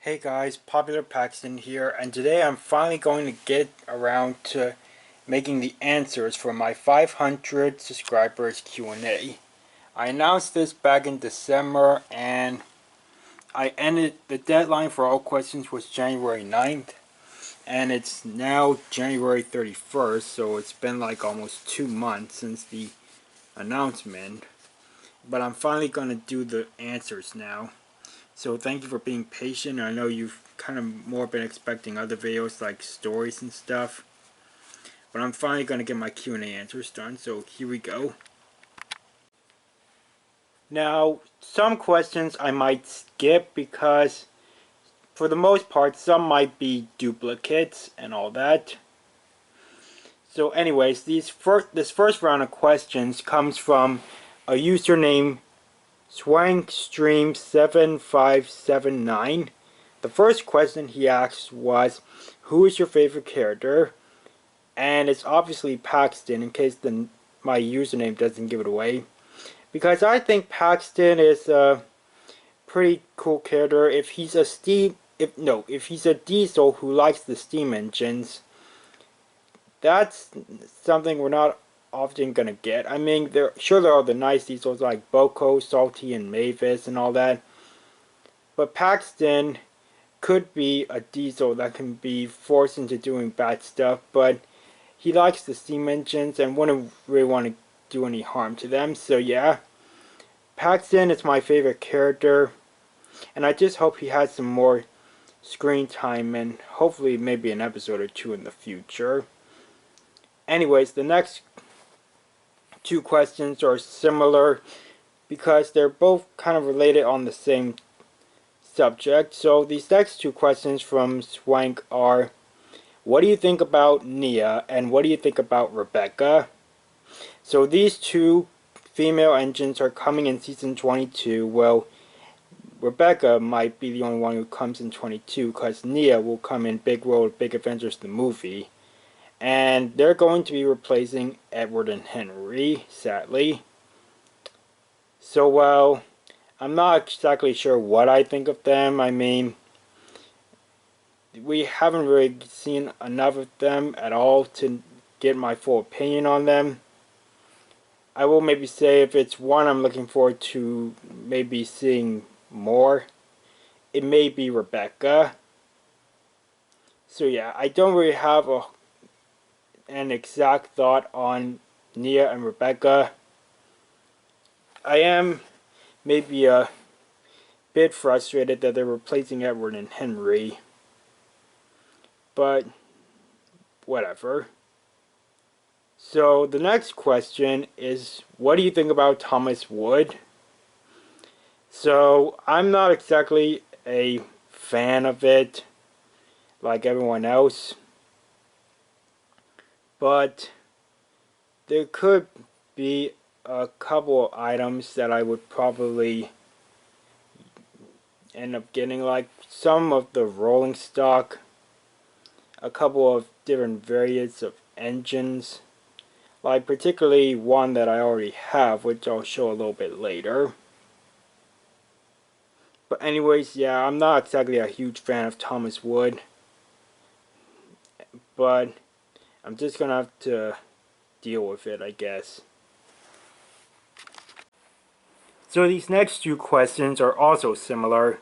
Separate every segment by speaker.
Speaker 1: Hey guys, Popular Paxton here, and today I'm finally going to get around to making the answers for my 500 subscribers Q&A. I announced this back in December, and the deadline for all questions was January 9th, and it's now January 31st, so it's been like almost 2 months since the announcement. But I'm finally going to do the answers now. So thank you for being patient. I know you've kind of more been expecting other videos like stories and stuff. But I'm finally going to get my Q&A answers done, so here we go. Now, some questions I might skip because for the most part some might be duplicates and all that. So anyways, this first round of questions comes from a username Swankstream7579. The first question he asked was, who is your favorite character? And it's obviously Paxton, in case my username doesn't give it away. Because I think Paxton is a pretty cool character. If he's a diesel who likes the steam engines, that's something we're not often gonna get. I mean, there are the nice diesels like Boko, Salty, and Mavis and all that, but Paxton could be a diesel that can be forced into doing bad stuff, but he likes the steam engines and wouldn't really want to do any harm to them. So yeah, Paxton is my favorite character, and I just hope he has some more screen time and hopefully maybe an episode or two in the future. Anyways, the next two questions are similar because they're both kind of related on the same subject. So these next two questions from Swank are, what do you think about Nia and what do you think about Rebecca? So these two female engines are coming in season 22. Well, Rebecca might be the only one who comes in 22 because Nia will come in Big World, Big Adventures the movie. And they're going to be replacing Edward and Henry, sadly. So, well, I'm not exactly sure what I think of them. I mean, we haven't really seen enough of them at all to get my full opinion on them. I will maybe say if it's one I'm looking forward to maybe seeing more, it may be Rebecca. So yeah, I don't really have an exact thought on Nia and Rebecca. I am maybe a bit frustrated that they're replacing Edward and Henry, but whatever. So the next question is, what do you think about Thomas Wood? So I'm not exactly a fan of it like everyone else, but there could be a couple of items that I would probably end up getting, like some of the rolling stock, a couple of different variants of engines, like particularly one that I already have, which I'll show a little bit later. But anyways, yeah, I'm not exactly a huge fan of Thomas Wood, but I'm just gonna have to deal with it, I guess. So these next two questions are also similar.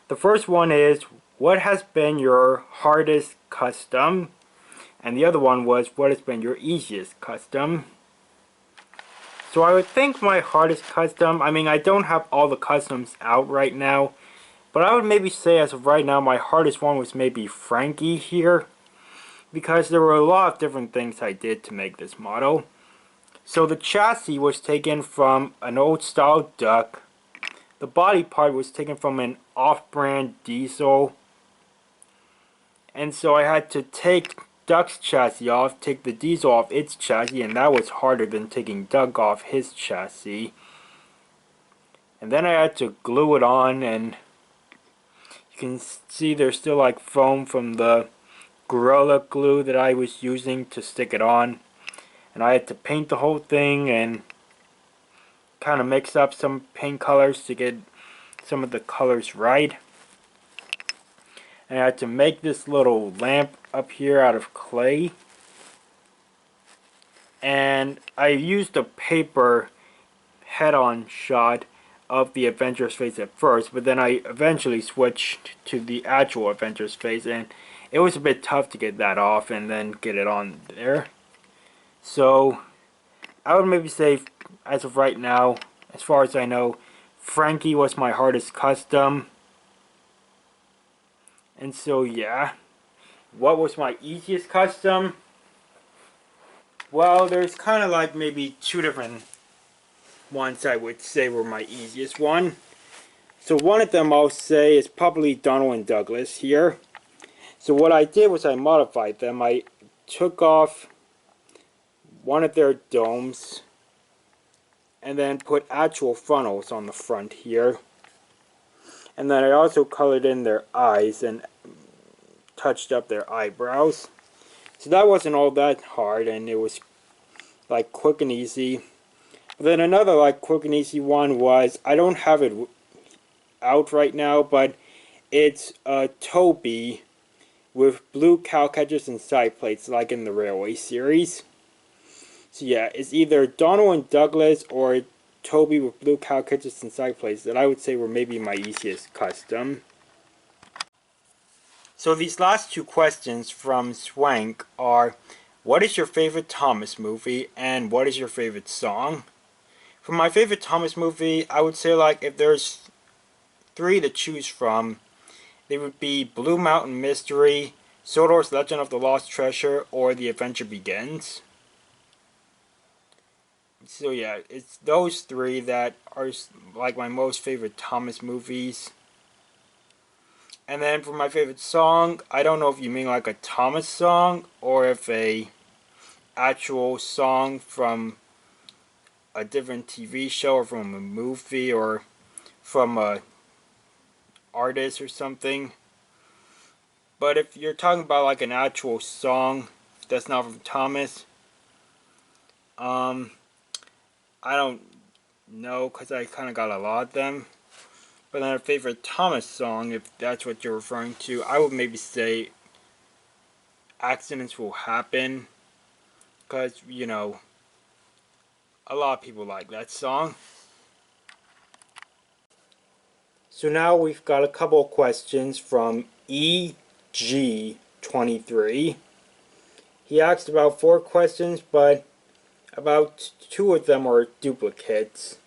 Speaker 1: The first one is, what has been your hardest custom? And the other one was, what has been your easiest custom? So I would think my hardest custom, I mean, I don't have all the customs out right now, but I would maybe say as of right now my hardest one was maybe Frankie here, because there were a lot of different things I did to make this model. So the chassis was taken from an old style Duck. The body part was taken from an off-brand diesel. And so I had to take Duck's chassis off, take the diesel off its chassis, and that was harder than taking Duck off his chassis. And then I had to glue it on, and you can see there's still like foam from the Gorilla Glue that I was using to stick it on. And I had to paint the whole thing and kind of mix up some paint colors to get some of the colors right. And I had to make this little lamp up here out of clay. And I used a paper head-on shot of the Avengers face at first, but then I eventually switched to the actual Avengers face, and it was a bit tough to get that off and then get it on there. So I would maybe say, as of right now, as far as I know, Frankie was my hardest custom. And so yeah, what was my easiest custom? Well, there's kind of like maybe two different ones I would say were my easiest one. So one of them I'll say is probably Donald and Douglas here. So what I did was I modified them. I took off one of their domes and then put actual funnels on the front here. And then I also colored in their eyes and touched up their eyebrows. So that wasn't all that hard, and it was like quick and easy. Then another like quick and easy one was, I don't have it out right now, but it's a Toby with blue cow catchers and side plates like in the Railway series. So yeah, it's either Donald and Douglas or Toby with blue cow catchers and side plates that I would say were maybe my easiest custom. So these last two questions from Swank are, what is your favorite Thomas movie and what is your favorite song? For my favorite Thomas movie, I would say like if there's three to choose from, they would be Blue Mountain Mystery, Sodor's Legend of the Lost Treasure, or The Adventure Begins. So yeah, it's those three that are like my most favorite Thomas movies. And then for my favorite song, I don't know if you mean like a Thomas song or if a actual song from a different TV show or from a movie or from a artist or something. But if you're talking about like an actual song that's not from Thomas, I don't know because I kind of got a lot of them. But then a favorite Thomas song, if that's what you're referring to, I would maybe say Accidents Will Happen. Because, you know, a lot of people like that song. So now we've got a couple of questions from EG23. He asked about 4 questions, but about 2 of them are duplicates.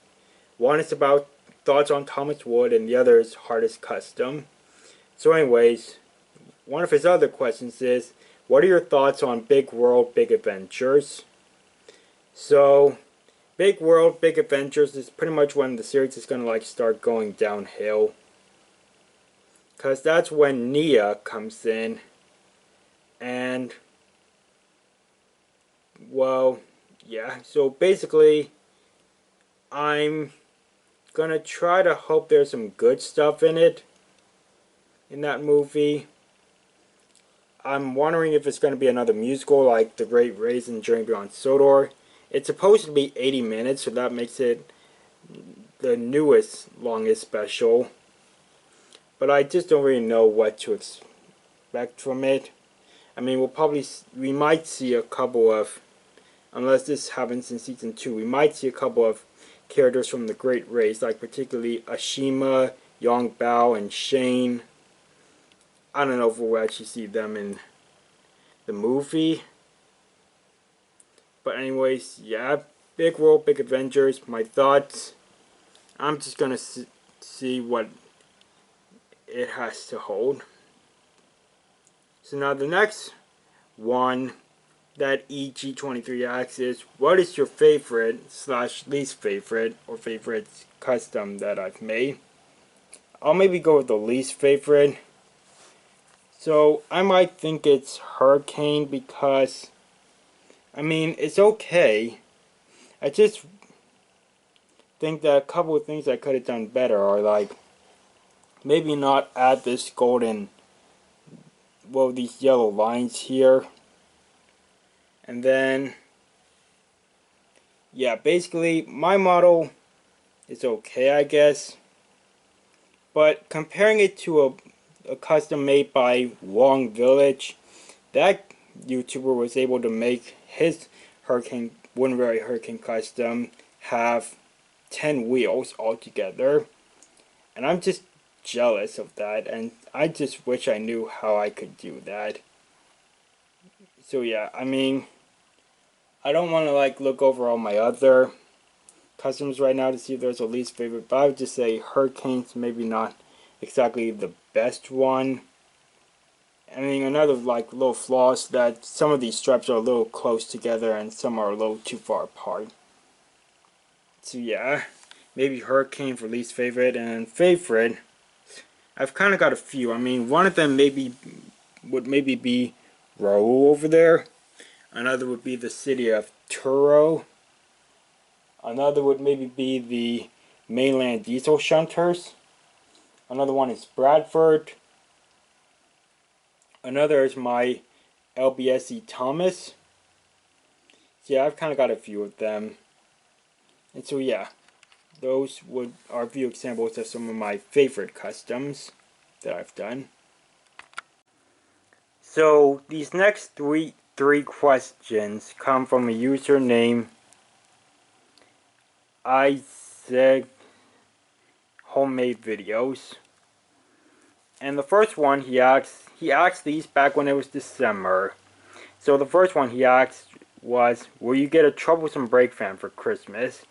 Speaker 1: One is about thoughts on Thomas Wood, and the other is hardest custom. So anyways, one of his other questions is, what are your thoughts on Big World, Big Adventures? So, Big World, Big Adventures is pretty much when the series is going to like start going downhill. Because that's when Nia comes in. And, well, yeah. So basically, I'm gonna try to hope there's some good stuff in it. In that movie. I'm wondering if it's going to be another musical like The Great Race and Journey Beyond Sodor. It's supposed to be 80 minutes, so that makes it the newest, longest special. But I just don't really know what to expect from it. I mean, we might see a couple of, unless this happens in season 2, we might see a couple of characters from The Great Race, like particularly Ashima, Yong Bao, and Shane. I don't know if we'll actually see them in the movie. But anyways, yeah, Big World, Big Adventures, my thoughts. I'm just gonna see what it has to hold. So now the next one that EG23 asks is, what is your favorite / least favorite or favorite custom that I've made? I'll maybe go with the least favorite. So I might think it's Hurricane because, I mean, it's okay. I just think that a couple of things I could have done better are like, maybe not add this golden, well, these yellow lines here. And then, yeah, basically my model is okay, I guess. But comparing it to a custom made by Wong Village. That YouTuber was able to make his Woodenberry Hurricane custom have 10 wheels altogether. And I'm just jealous of that, and I just wish I knew how I could do that. So yeah, I mean, I don't want to like look over all my other customs right now to see if there's a least favorite, but I would just say Hurricane's maybe not exactly the best one. I mean, another like little flaw is that some of these straps are a little close together and some are a little too far apart. So yeah, maybe Hurricane for least favorite, and favorite, I've kind of got a few. I mean, one of them would maybe be Raul over there. Another would be the city of Truro. Another would maybe be the mainland diesel shunters. Another one is Bradford. Another is my LBSE Thomas. So yeah, I've kind of got a few of them. And so yeah, those are a few examples of some of my favorite customs that I've done. So these next three questions come from a user named Isaac Homemade Videos. And the first one he asked these back when it was December. So the first one he asked was, will you get a troublesome brake fan for Christmas?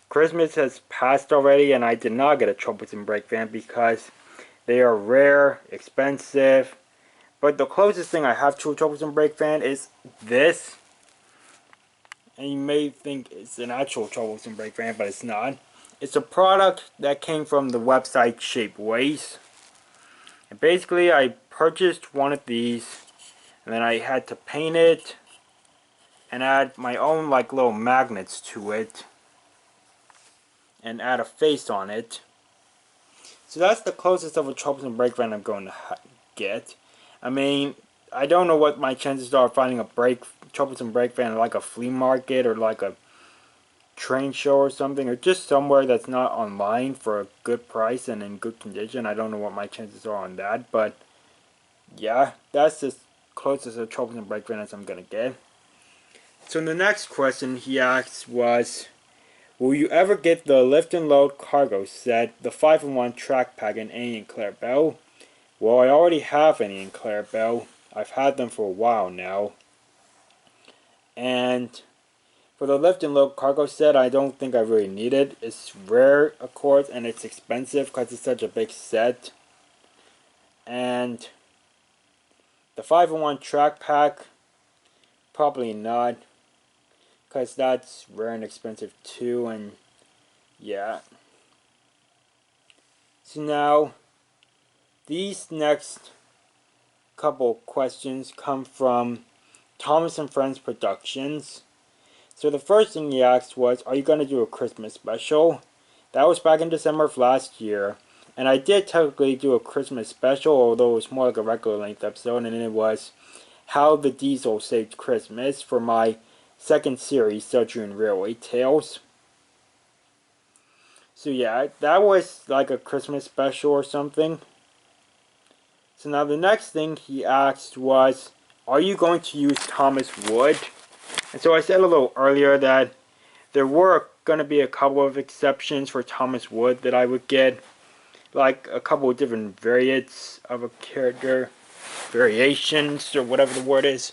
Speaker 1: Christmas has passed already, and I did not get a troublesome brake fan because they are rare, expensive. But the closest thing I have to a troublesome brake fan is this. And you may think it's an actual troublesome brake fan, but it's not. It's a product that came from the website Shapeways. And basically I purchased one of these, and then I had to paint it and add my own like little magnets to it and add a face on it. So that's the closest of a troublesome brake fan I'm going to get. I mean, I don't know what my chances are of finding a troublesome brake fan at like a flea market or like a train show or something, or just somewhere that's not online for a good price and in good condition. I don't know what my chances are on that, but yeah, that's as close as a troublesome brake fan as I'm gonna get. So the next question he asked was, will you ever get the lift and load cargo set, the 5-in-1 track pack in Annie and Clarabelle? Well, I already have Annie and Clarabelle. I've had them for a while now. And for the lift and load cargo set, I don't think I really need it. It's rare, of course, and it's expensive because it's such a big set. And the 5-in-1 track pack, probably not, because that's rare and expensive too, and yeah. So now, these next couple questions come from Thomas and Friends Productions. So the first thing he asked was, are you going to do a Christmas special? That was back in December of last year. And I did technically do a Christmas special, although it was more like a regular length episode. And it was How the Diesel Saved Christmas for my second series, Subterranean Railway Tales. So yeah, that was like a Christmas special or something. So now the next thing he asked was, are you going to use Thomas Wood? And so I said a little earlier that there were going to be a couple of exceptions for Thomas Wood that I would get. Like a couple of different variants of a character. Variations, or whatever the word is.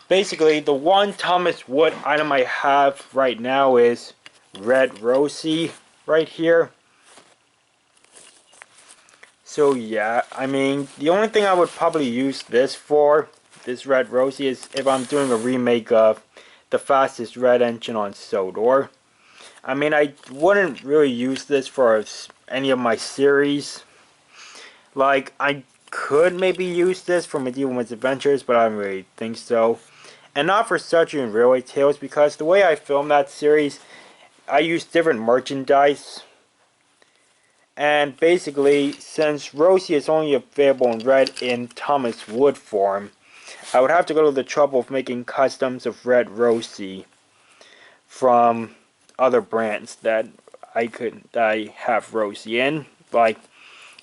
Speaker 1: Basically, the one Thomas Wood item I have right now is Red Rosie right here. So yeah, I mean, the only thing I would probably use this for, this Red Rosie, is if I'm doing a remake of the fastest red engine on Sodor. I mean, I wouldn't really use this for any of my series. Like, I could maybe use this for Medieval Misadventures, but I don't really think so. And not for Subterranean Railway Tales, because the way I filmed that series, I used different merchandise. And basically, since Rosie is only available in red in Thomas Wood form, I would have to go to the trouble of making customs of Red Rosie from other brands that I have Rosie in. Like,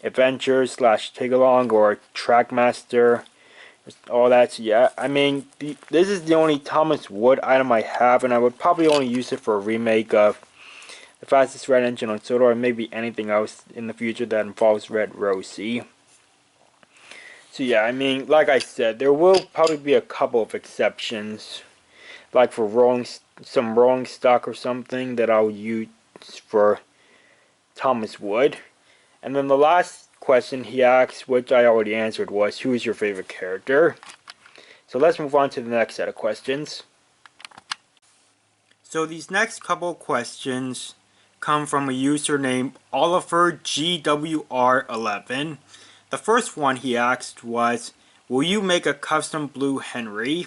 Speaker 1: adventure slash take along or Trackmaster, all that. So yeah, I mean, this is the only Thomas Wood item I have, and I would probably only use it for a remake of the fastest red engine on Soda, or maybe anything else in the future that involves Red Rosie. So yeah, I mean, like I said, there will probably be a couple of exceptions, like for some rolling stock or something that I'll use for Thomas Wood. And then the last question he asked, which I already answered, was who is your favorite character? So let's move on to the next set of questions. So these next couple of questions come from a user named Oliver GWR11. The first one he asked was, will you make a custom blue Henry?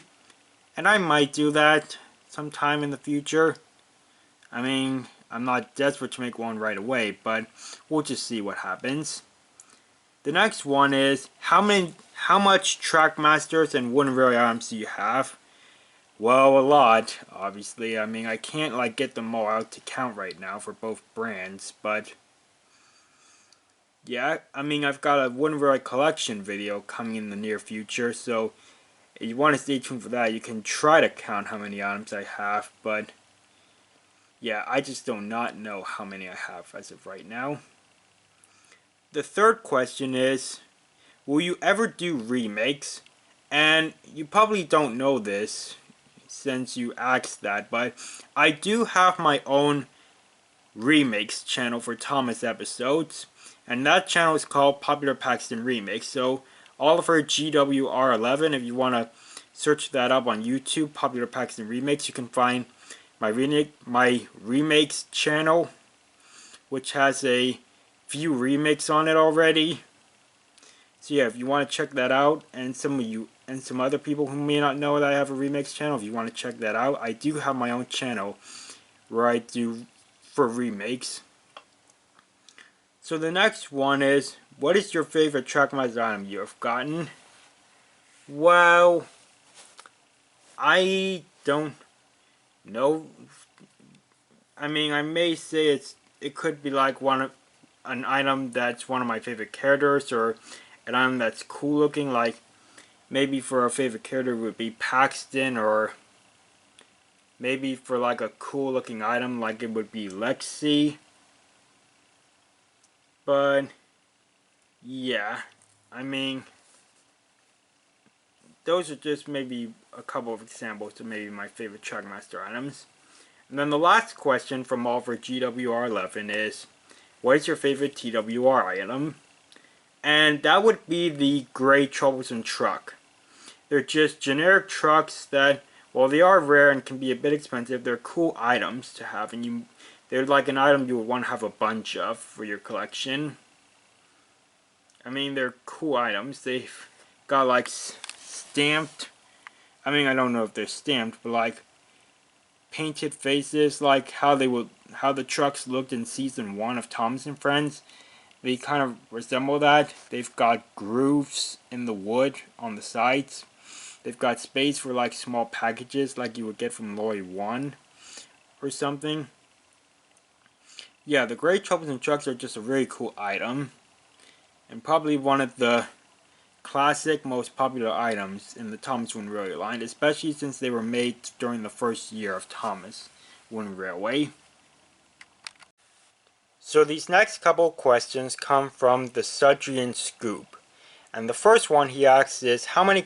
Speaker 1: And I might do that sometime in the future. I mean, I'm not desperate to make one right away, but we'll just see what happens. The next one is, how much Trackmasters and Wooden Railway items do you have? Well, a lot, obviously. I mean, I can't like get them all out to count right now for both brands, but yeah, I mean, I've got a Wooden Railway collection video coming in the near future, so if you want to stay tuned for that, you can try to count how many items I have, but yeah, I just do not know how many I have as of right now. The third question is, will you ever do remakes? And you probably don't know this since you asked that, but I do have my own remakes channel for Thomas episodes, and that channel is called Popular Paxton Remakes. So Oliver GWR11, if you want to search that up on YouTube, Popular Paxton Remakes, you can find my remakes channel, which has a few remakes on it already. So yeah, if you want to check that out, and some other people who may not know that I have a remakes channel, if you want to check that out, I do have my own channel where I do for remakes. So the next one is, what is your favorite Trackmaster item you have gotten? Well, I don't know. I mean, I may say it could be like an item that's one of my favorite characters, or an item that's cool looking, like maybe for a favorite character would be Paxton, or maybe for like a cool looking item like it would be Lexi. But yeah, I mean, those are just maybe a couple of examples of maybe my favorite Trackmaster items. And then the last question from Oliver GWR11 is, what is your favorite TWR item? And that would be the gray troublesome truck. They're just generic trucks that, while they are rare and can be a bit expensive, they're cool items to have, and they're like an item you would want to have a bunch of for your collection. I mean, they're cool items. They've got like stamped, I mean, I don't know if they're stamped, but like painted faces, like how the trucks looked in season 1 of Thomas and Friends. They kind of resemble that. They've got grooves in the wood on the sides. They've got space for like small packages like you would get from Lorry 1 or something. Yeah, the gray troublesome trucks are just a really cool item, and probably one of the classic, most popular items in the Thomas Wooden Railway line, especially since they were made during the first year of Thomas Wooden Railway. So these next couple questions come from the Sudrian Scoop. And the first one he asks is, how many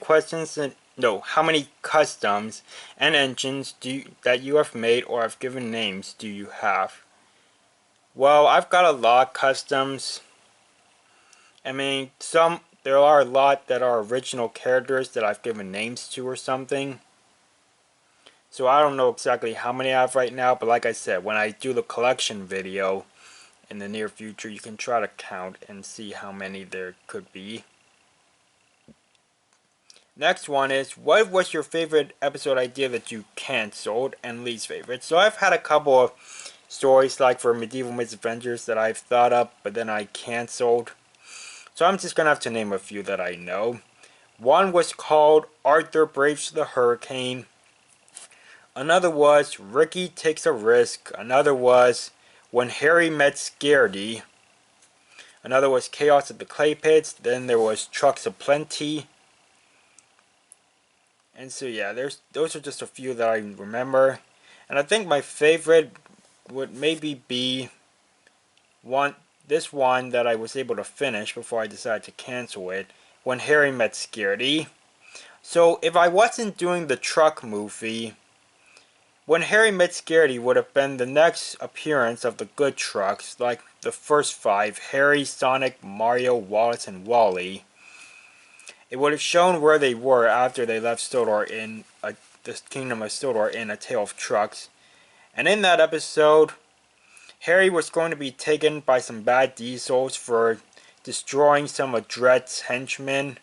Speaker 1: customs and engines that you have made or have given names do you have? Well, I've got a lot of customs. I mean, there are a lot that are original characters that I've given names to or something. So I don't know exactly how many I have right now, but like I said, when I do the collection video in the near future, you can try to count and see how many there could be. Next one is, what was your favorite episode idea that you canceled, and least favorite? So I've had a couple of stories like for Medieval Misadventures that I've thought up but then I canceled. So I'm just going to have to name a few that I know. One was called Arthur Braves the Hurricane. Another was Ricky Takes a Risk. Another was When Harry Met Scaredy. Another was Chaos at the Clay Pits. Then there was Trucks of Plenty. And so yeah, those are just a few that I remember. And I think my favorite would maybe be this one that I was able to finish before I decided to cancel it. When Harry Met Scaredy. So if I wasn't doing the truck movie, When Harry Met Scaredy would have been the next appearance of the good trucks, like the first five, Harry, Sonic, Mario, Wallace, and Wally. It would have shown where they were after they left the Kingdom of Sildor in A Tale of Trucks. And in that episode, Harry was going to be taken by some bad diesels for destroying some of Dred's henchmen.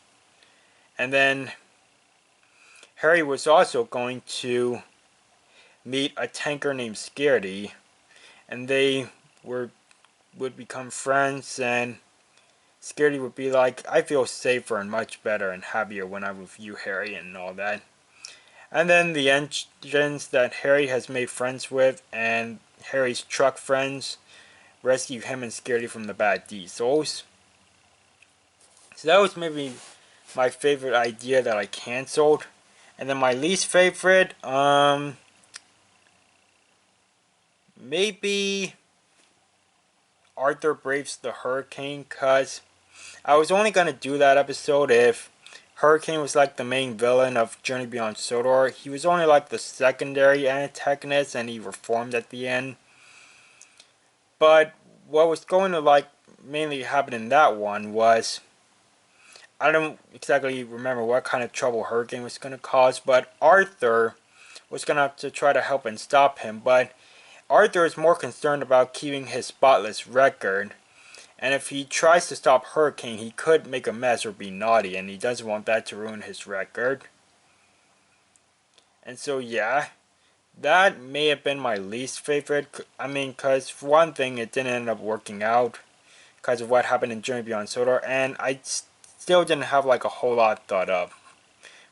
Speaker 1: And then Harry was also going to meet a tanker named Scaredy, and they would become friends, and Scaredy would be like, I feel safer and much better and happier when I'm with you, Harry, and all that. And then the engines that Harry has made friends with and Harry's truck friends rescue him and Scaredy from the bad diesels. So that was maybe my favorite idea that I canceled. And then my least favorite, maybe Arthur Braves the Hurricane, cause I was only gonna do that episode if Hurricane was like the main villain of Journey Beyond Sodor. He was only like the secondary antagonist, and he reformed at the end. But what was going to like mainly happen in that one was, I don't exactly remember what kind of trouble Hurricane was gonna cause, but Arthur was gonna have to try to help and stop him. But Arthur is more concerned about keeping his spotless record, and if he tries to stop Hurricane, he could make a mess or be naughty, and he doesn't want that to ruin his record. And so yeah, that may have been my least favorite. I mean, because for one thing, it didn't end up working out because of what happened in Journey Beyond Sodor, and I still didn't have like a whole lot thought up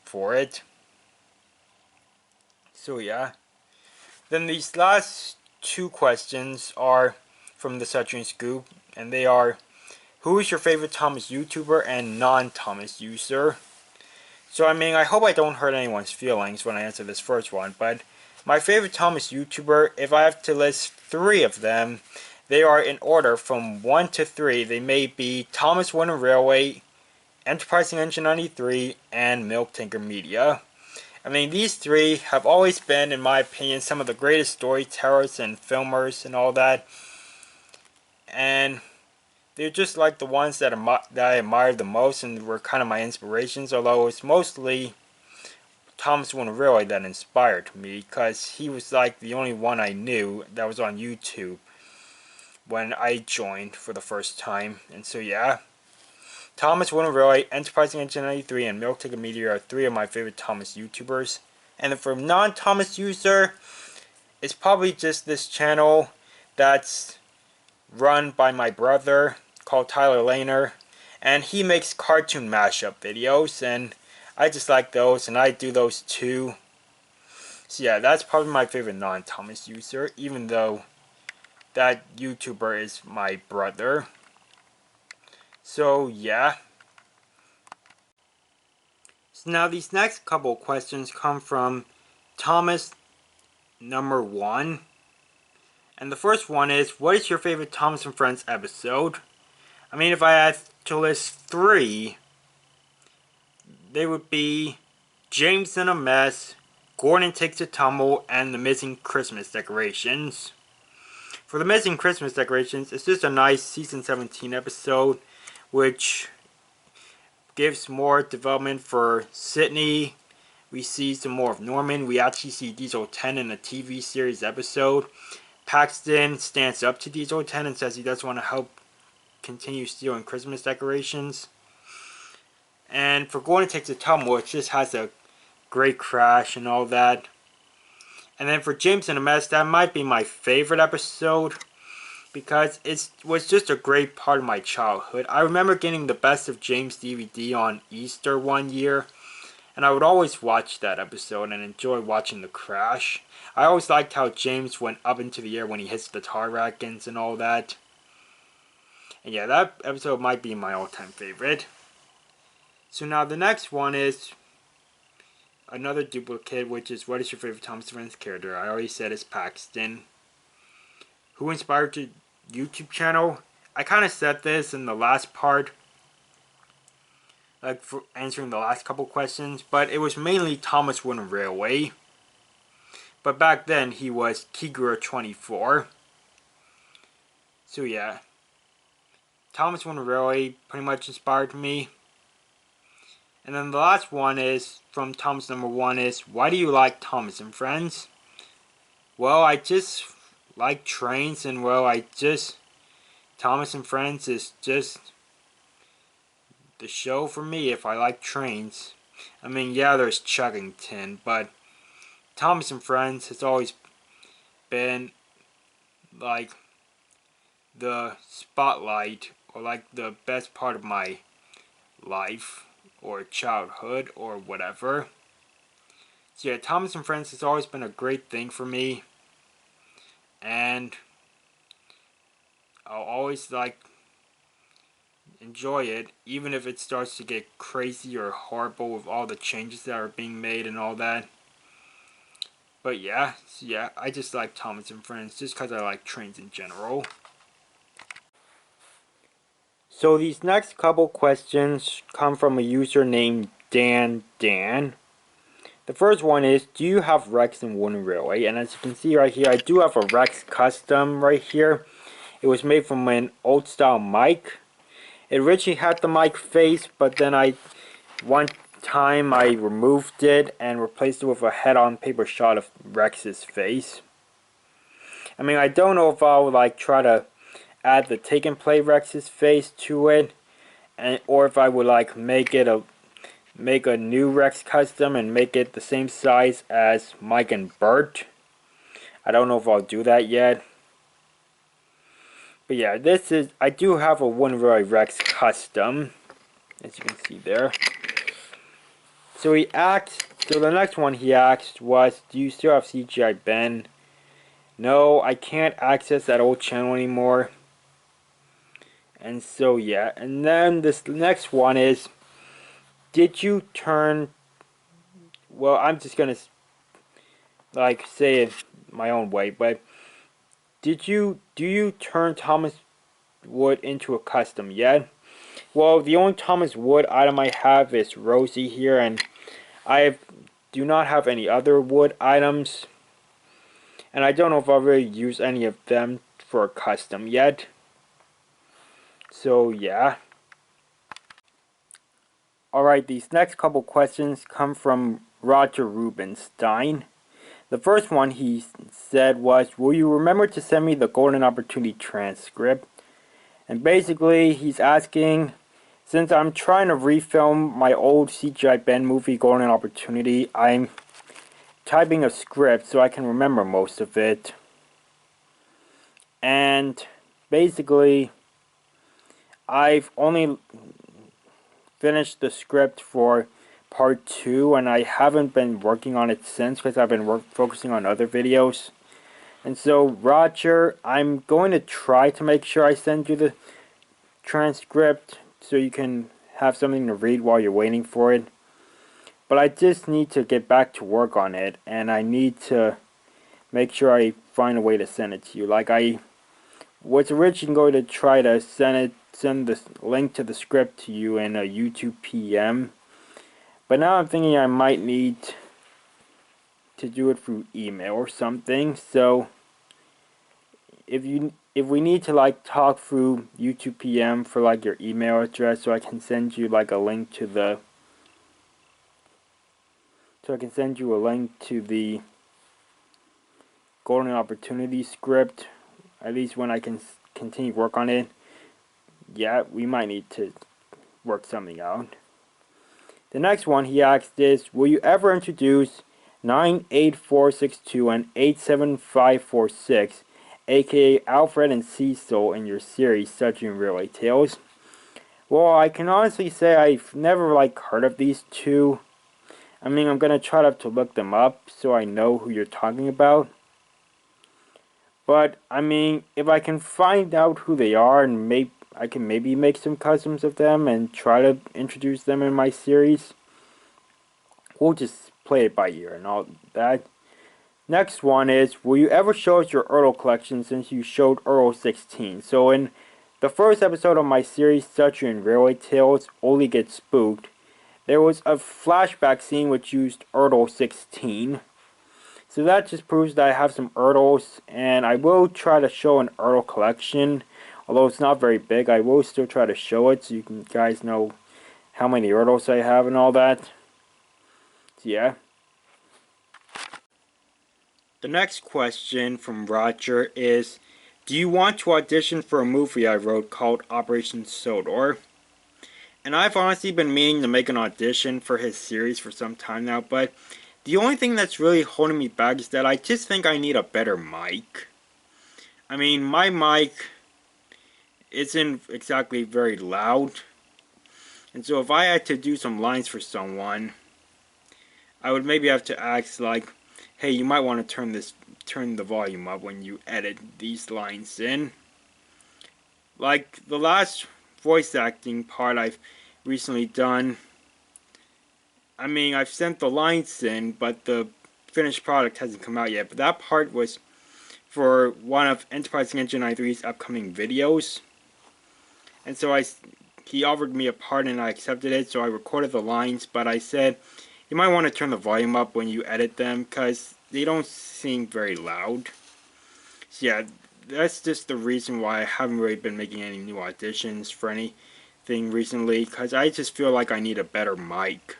Speaker 1: for it. So yeah. Then these last two questions are from the Saturn Scoop, and they are, who is your favorite Thomas YouTuber and non-Thomas user? So I mean, I hope I don't hurt anyone's feelings when I answer this first one, but my favorite Thomas YouTuber, if I have to list three of them, they are in order from 1 to 3. They may be Thomas Winter Railway, Enterprising Engine 93, and Milk Tinker Media. I mean, these three have always been, in my opinion, some of the greatest storytellers and filmers and all that. And they're just like the ones that I admired the most and were kind of my inspirations. Although it's mostly Thomas Winter Railway that inspired me, because he was like the only one I knew that was on YouTube when I joined for the first time. And so yeah, Thomas Winter Railway, Enterprising Engine 93, and Milk Ticket Media are three of my favorite Thomas YouTubers. And then for non-Thomas user, it's probably just this channel that's run by my brother called Tyler Laner, and he makes cartoon mashup videos, and I just like those, and I do those too. So yeah, that's probably my favorite non-Thomas user, even though that YouTuber is my brother. So yeah. So now these next couple of questions come from Thomas number 1. And the first one is, what is your favorite Thomas and Friends episode? I mean, if I had to list 3, they would be James in a Mess, Gordon Takes a Tumble, and The Missing Christmas Decorations. For The Missing Christmas Decorations, it's just a nice season 17 episode, which gives more development for Sydney. We see some more of Norman. We actually see Diesel 10 in a TV series episode. Paxton stands up to Diesel 10 and says he doesn't want to help continue stealing Christmas decorations. And for Gordon Takes a Tumble, it just has a great crash and all that. And then for James in a Mess, that might be my favorite episode, because it was just a great part of my childhood. I remember getting the Best of James DVD on Easter one year, and I would always watch that episode and enjoy watching the crash. I always liked how James went up into the air when he hits the tar wagons and all that. And yeah, that episode might be my all-time favorite. So now the next one is another duplicate, which is what is your favorite Thomas and Friends character? I already said it's Paxton. Who inspired your YouTube channel? I kind of said this in the last part, like for answering the last couple questions, but it was mainly Thomas Wooden Railway. But back then he was Kigura24. So yeah, Thomas Wooden Railway pretty much inspired me. And then the last one is from Thomas number 1 is, why do you like Thomas and Friends? Well, I just like trains, and well, Thomas and Friends is just the show for me if I like trains. I mean, yeah, there's Chuggington, but Thomas and Friends has always been like the spotlight, or like the best part of my life or childhood or whatever. So yeah, Thomas and Friends has always been a great thing for me, and I'll always like enjoy it, even if it starts to get crazy or horrible with all the changes that are being made and all that. But yeah, so yeah, I just like Thomas and Friends just because I like trains in general. So these next couple questions come from a user named Dan. The first one is, do you have Rex and Wooden Railway? And as you can see right here, I do have a Rex custom right here. It was made from an old style mic. It originally had the mic face, but then one time I removed it and replaced it with a head-on paper shot of Rex's face. I mean, I don't know if I'll like try to add the take and play Rex's face to it, or if I would like make a new Rex custom and make it the same size as Mike and Bert. I don't know if I'll do that yet. But yeah, I do have a Wooden Railway Rex custom, as you can see there. So the next one he asked was, do you still have CGI Ben? No, I can't access that old channel anymore. And so yeah, and then this next one is, did you turn, well, I'm just gonna like say it my own way, but do you turn Thomas Wood into a custom yet? Well, the only Thomas Wood item I have is Rosie here, and do not have any other wood items, and I don't know if I'll really use any of them for a custom yet. So yeah. Alright, these next couple questions come from Roger Rubenstein. The first one he said was, will you remember to send me the Golden Opportunity transcript? And basically he's asking, since I'm trying to refilm my old CGI Ben movie Golden Opportunity, I'm typing a script so I can remember most of it. And basically, I've only finished the script for part 2, and I haven't been working on it since because I've been focusing on other videos. And so, Roger, I'm going to try to make sure I send you the transcript so you can have something to read while you're waiting for it. But I just need to get back to work on it, and I need to make sure I find a way to send it to you. Like, I was originally going to try to send the link to the script to you in a YouTube PM, but now I'm thinking I might need to do it through email or something. So if we need to like talk through YouTube PM for like your email address, so I can send you like a link to the Golden Opportunity script, at least when I can continue work on it. Yeah, we might need to work something out. The next one he asked is, will you ever introduce 98462 and 87546, aka Alfred and Cecil, in your series Submarine Railway Tales? Well, I can honestly say I've never like heard of these two. I mean, I'm gonna try to look them up so I know who you're talking about. But I mean, if I can find out who they are and I can maybe make some customs of them and try to introduce them in my series. We'll just play it by ear and all that. Next one is, will you ever show us your Earl collection since you showed Earl 16? So in the first episode of my series, Statue and Railway Tales, Oli Gets Spooked, there was a flashback scene which used Earl 16. So that just proves that I have some Ertls, and I will try to show an Ertl collection. Although it's not very big, I will still try to show it so you guys know how many Ertls I have and all that. So yeah. The next question from Roger is, do you want to audition for a movie I wrote called Operation Sodor? And I've honestly been meaning to make an audition for his series for some time now, but the only thing that's really holding me back is that I just think I need a better mic. I mean, my mic isn't exactly very loud, and so if I had to do some lines for someone, I would maybe have to ask like, hey, you might want to turn the volume up when you edit these lines in. Like the last voice acting part I've recently done, I mean, I've sent the lines in, but the finished product hasn't come out yet. But that part was for one of Enterprising Engine 93's upcoming videos. And so he offered me a part and I accepted it, so I recorded the lines, but I said, you might want to turn the volume up when you edit them, because they don't seem very loud. So yeah, that's just the reason why I haven't really been making any new auditions for anything recently, because I just feel like I need a better mic.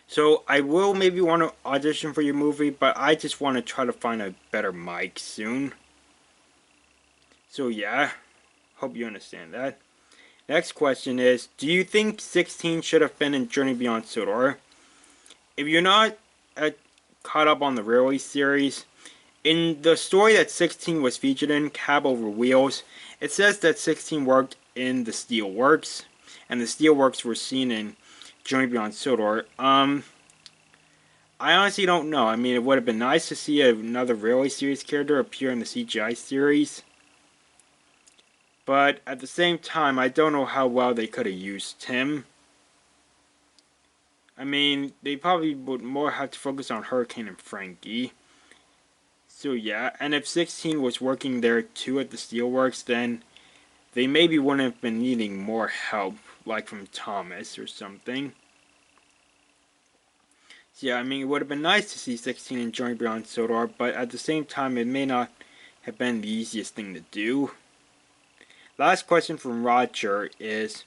Speaker 1: So I will maybe want to audition for your movie, but I just want to try to find a better mic soon. So yeah, hope you understand that. Next question is, do you think 16 should have been in Journey Beyond Sodor? If you're not caught up on the Railway series, in the story that 16 was featured in, Cab Over Wheels, it says that 16 worked in the Steelworks, and the Steelworks were seen in Journey Beyond Sodor. I honestly don't know. I mean, it would have been nice to see another Railway series character appear in the CGI series. But at the same time, I don't know how well they could have used him. I mean, they probably would more have to focus on Hurricane and Frankie. So yeah, and if 16 was working there too at the Steelworks, then they maybe wouldn't have been needing more help, like from Thomas or something. So yeah, I mean, it would have been nice to see 16 in Journey Beyond Sodor, but at the same time, it may not have been the easiest thing to do. Last question from Roger is,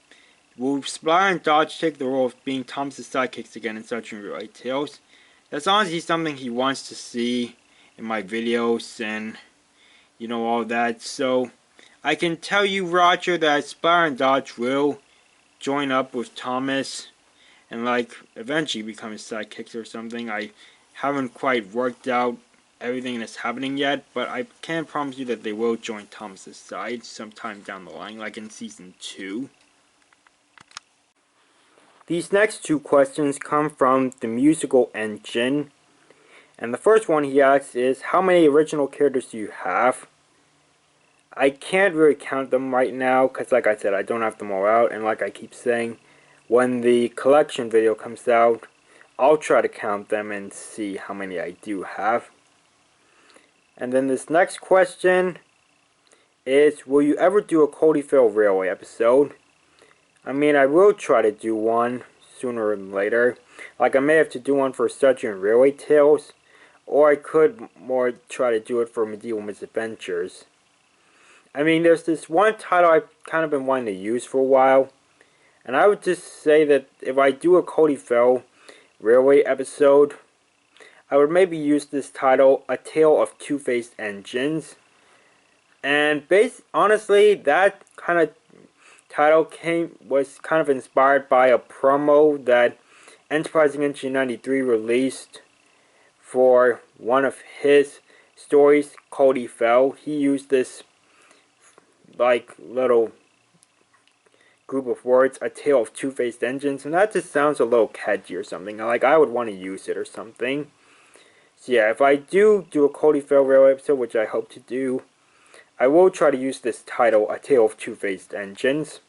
Speaker 1: will Spire and Dodge take the role of being Thomas' sidekicks again in Statue and Railway Tales? That's honestly something he wants to see in my videos and, you know, all that. So, I can tell you, Roger, that Spire and Dodge will join up with Thomas and, like, eventually become his sidekicks or something. I haven't quite worked out everything that's happening yet, but I can promise you that they will join Thomas's side sometime down the line, like in Season 2. These next two questions come from the musical engine. And the first one he asks is, how many original characters do you have? I can't really count them right now, because like I said, I don't have them all out. And like I keep saying, when the collection video comes out, I'll try to count them and see how many I do have. And then this next question is, will you ever do a Codyville Railway episode? I mean, I will try to do one sooner than later. Like, I may have to do one for Statue and Railway Tales, or I could more try to do it for Medieval Misadventures. I mean, there's this one title I've kind of been wanting to use for a while, and I would just say that if I do a Codyville Railway episode, I would maybe use this title, A Tale of Two-Faced Engines. And honestly, that kind of title was kind of inspired by a promo that Enterprising Engine 93 released for one of his stories, Codyville. He used this like little group of words, A Tale of Two-Faced Engines, and that just sounds a little catchy or something. Like, I would want to use it or something. So yeah, if I do a Codyville Railway episode, which I hope to do, I will try to use this title, A Tale of Two-Faced Engines.